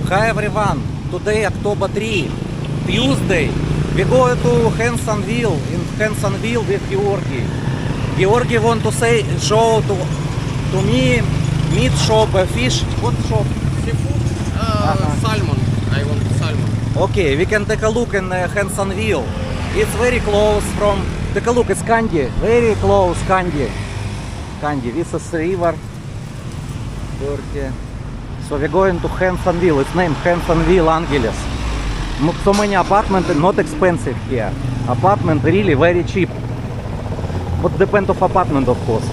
Hi everyone, today October 3, Tuesday, we go to Hansonville, in Hansonville with Georgi. Georgi want to show to me meat shop, fish, what shop? Seafood, salmon. I want salmon. Okay, we can take a look in Hansonville. It's very close from, take a look, it's Candy, very close Candy. Candy, this is river, Turkey. So we're going to Hansonville, it's named Hansonville, Angeles. So many apartments, not expensive here. Apartment really very cheap. But depend of apartment, of course.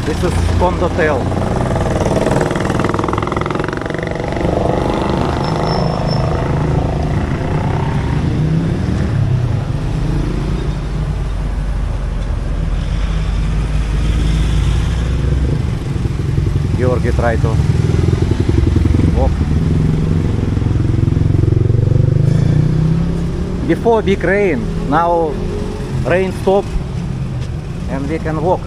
This is Condotel. Georgi try to walk. Before big rain, now rain stop and we can walk.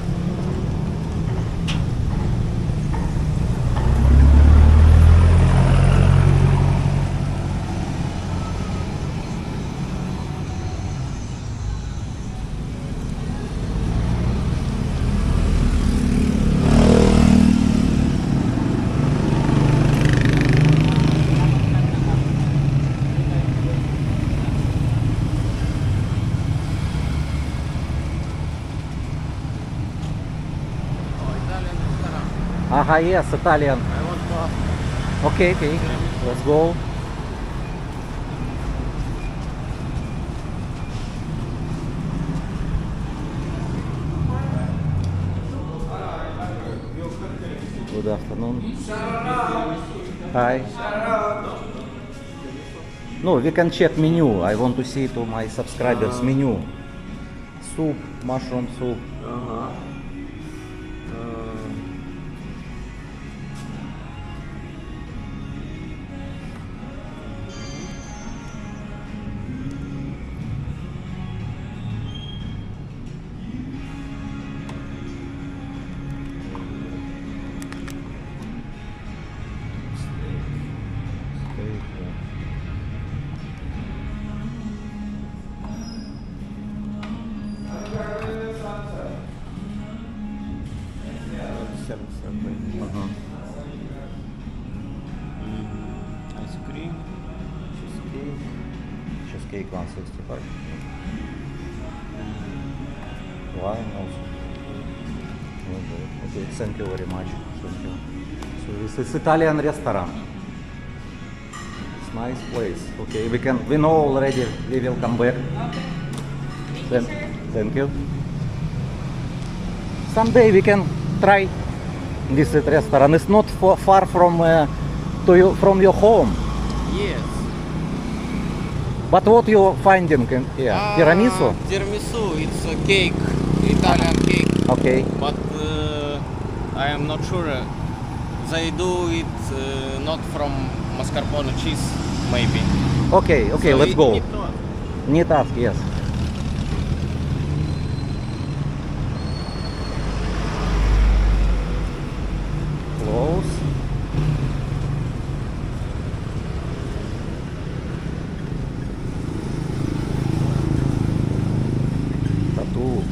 Aha, yes, Italian. I want to. Okay, okay, let's go. Good afternoon. Hi. No, we can check menu. I want to see to my subscribers menu. Soup, mushroom soup. Ice cream, Cheesecake 165. Wine also. Okay, thank you very much. Thank you. So this is Italian restaurant. It's nice place. Okay, we know already. We will come back. Okay. Thank you. Someday we can try this restaurant. It's not far from from your home. Yes. But what you finding in here? Tiramisu? Tiramisu, it's a cake, Italian cake. Okay. But I am not sure. They do it not from mascarpone cheese, maybe. Okay, okay, So let's it go. need to- Need ask, yes. Close. Tattoo.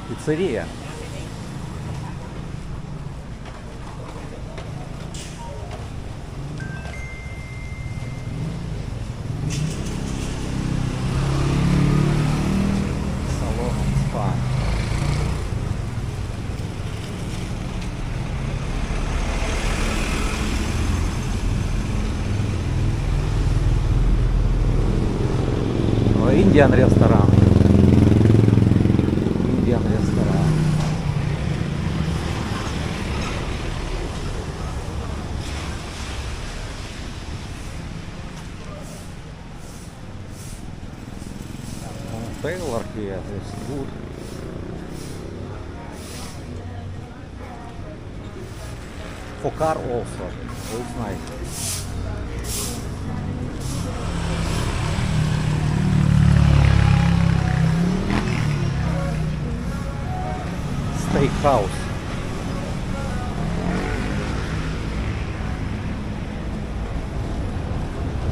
Pizzeria. Salon and spa. Indian ресторан. Indian ресторан. Taylor here is good. For car also. So it's nice. steakhouse.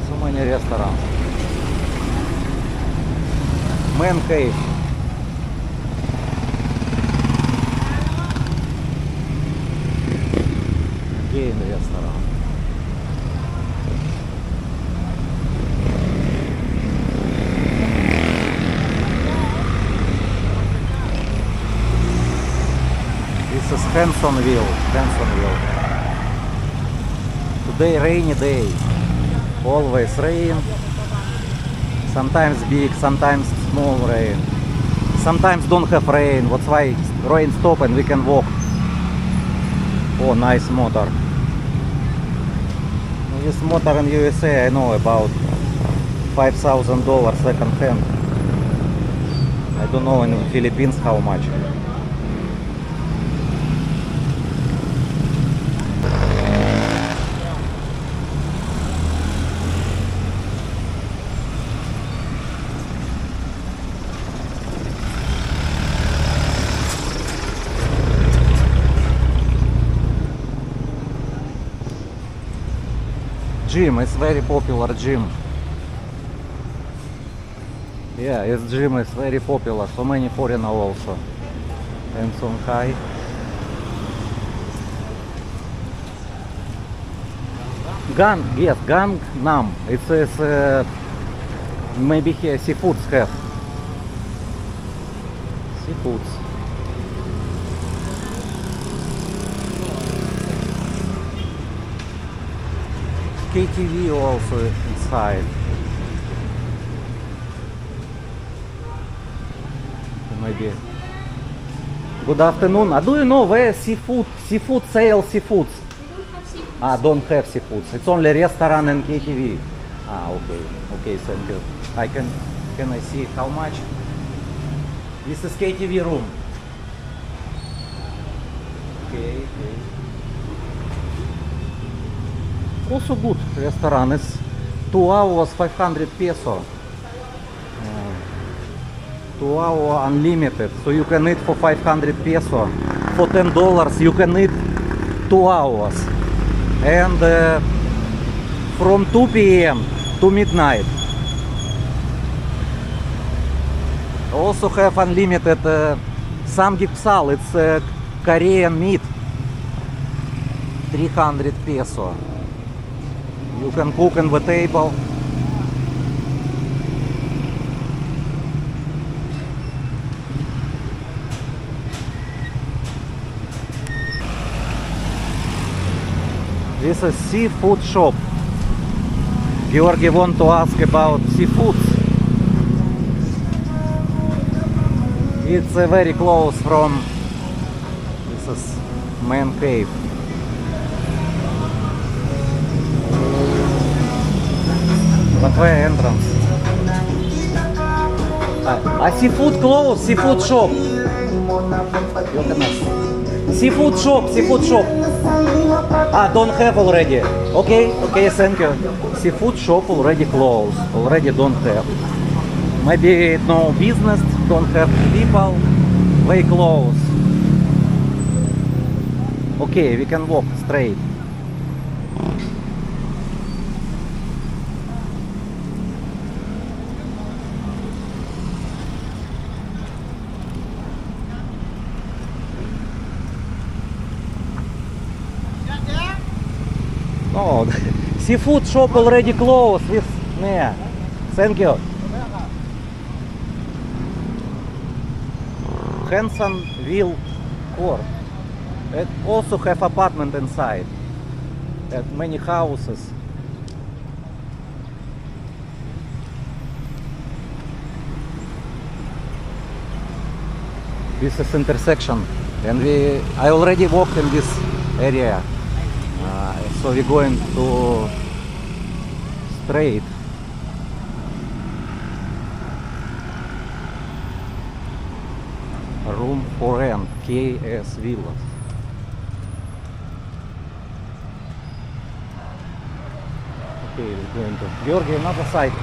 So many restaurants. Man cave. Again restaurant. This is Hansonville. Today rainy day. Always rain. Sometimes big, sometimes small rain. Sometimes don't have rain. That's why rain stop and we can walk. Oh, nice motor. This motor in USA I know about $5,000 second hand. I don't know in Philippines how much. Gym, it's very popular gym. Yeah, this gym is very popular. So many foreigners also. And Shanghai. Gangnam. It says maybe here seafoods have. Seafoods. KTV also inside. Maybe. Good afternoon. Do you know where seafood sale seafoods? Don't have seafoods. It's only restaurant and KTV. Okay. Okay, thank you. Can I see how much? This is KTV room. Okay. Also good restaurant. It's 2 hours 500 peso. 2 hour unlimited. So you can eat for 500 peso. For $10 you can eat 2 hours. And from 2 p.m. to midnight. Also have unlimited samgyeopsal. It's Korean meat. 300 peso. You can cook on the table. This is seafood shop. Georgi want to ask about seafoods. It's very close from. This is man cave. But where entrance? Seafood close, seafood shop. Seafood shop. Don't have already. Okay, thank you. Seafood shop already closed. Already don't have. Maybe no business, don't have people. They close. Okay, we can walk straight. No, seafood shop already closed with yeah. Thank you. Hansonville Court. It also have apartment inside. And many houses. This is intersection, and I already walked in this area. So we're going to straight. Room for rent, KS Villas. Okay, we're going to Georgi, another side.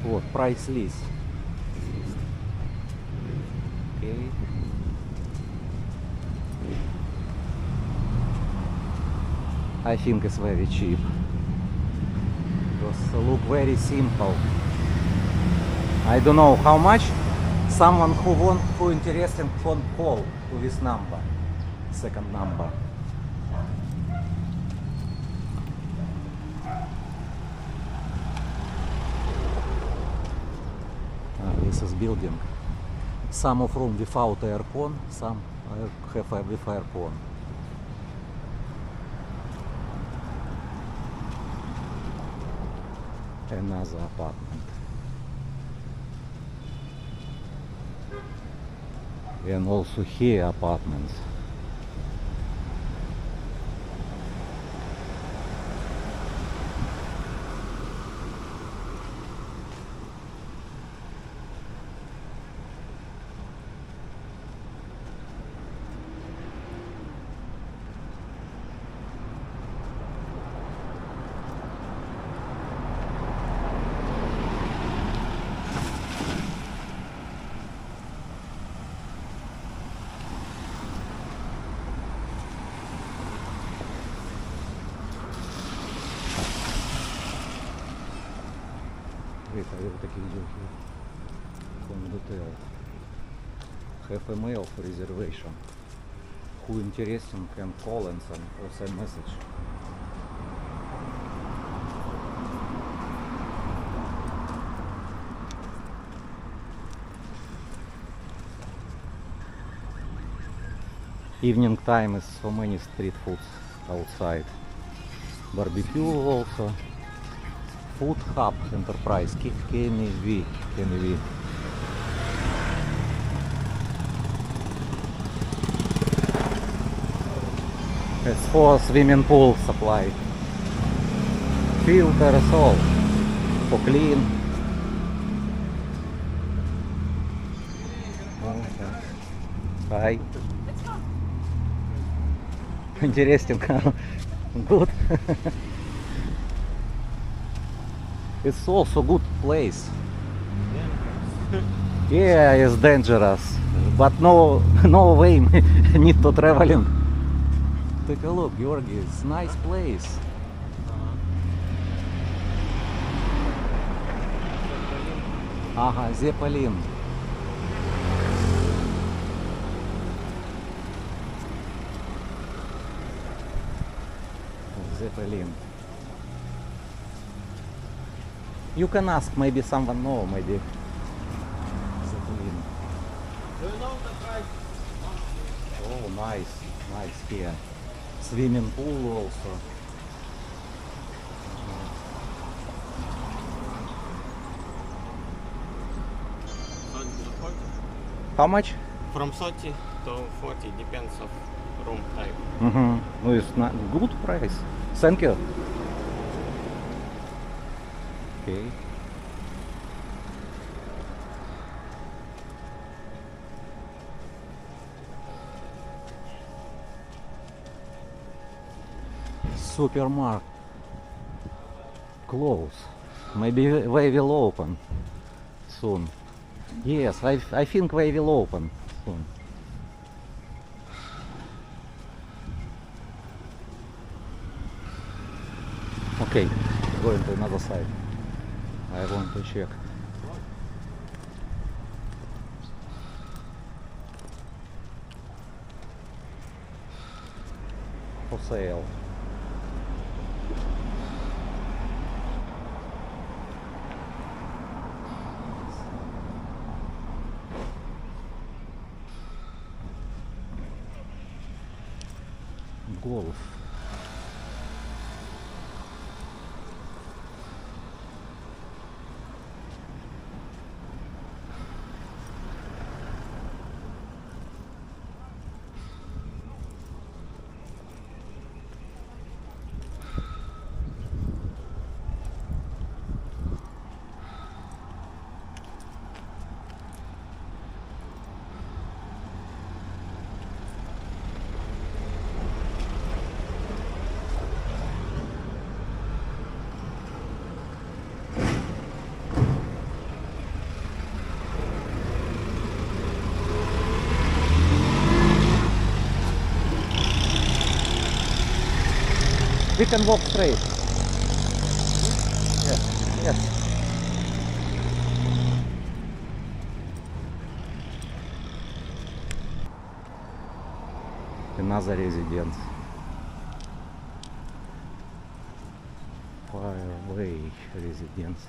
What price list? I think it's very cheap. Because look very simple. I don't know how much. Someone who interested phone call to this number. Second number. This is building. Some of room without aircon, some have with aircon. Another apartment. And also here apartments. Wait, I will take a video here. Condotel. Have a mail for reservation. Who interested can call and send or send message. Evening time is so many street foods outside. Barbecue also. Food Hub Enterprise, KNV. It's for swimming pool supply. Filters all for clean. Hi. Интересненько. Good. It's also good place. Yeah, it's dangerous, but no way need to traveling. Take a look, Georgi. It's nice place. Ага, Zeppelin. Zeppelin. You can ask, maybe someone know, maybe. Zeppelin. Do you know the price? Oh, nice here. Swimming pool also. How much? From 30 to 40, depends of room type. No, it's not good price. Thank you. Okay. Supermarket close. Maybe they will open soon. Yes, I think they will open soon. Okay, going to another side. I want to check. For sale. Golf. We can walk straight. Yes, yes. Another residence. Far away residence.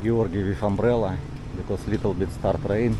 Georgi with umbrella because little bit start rain.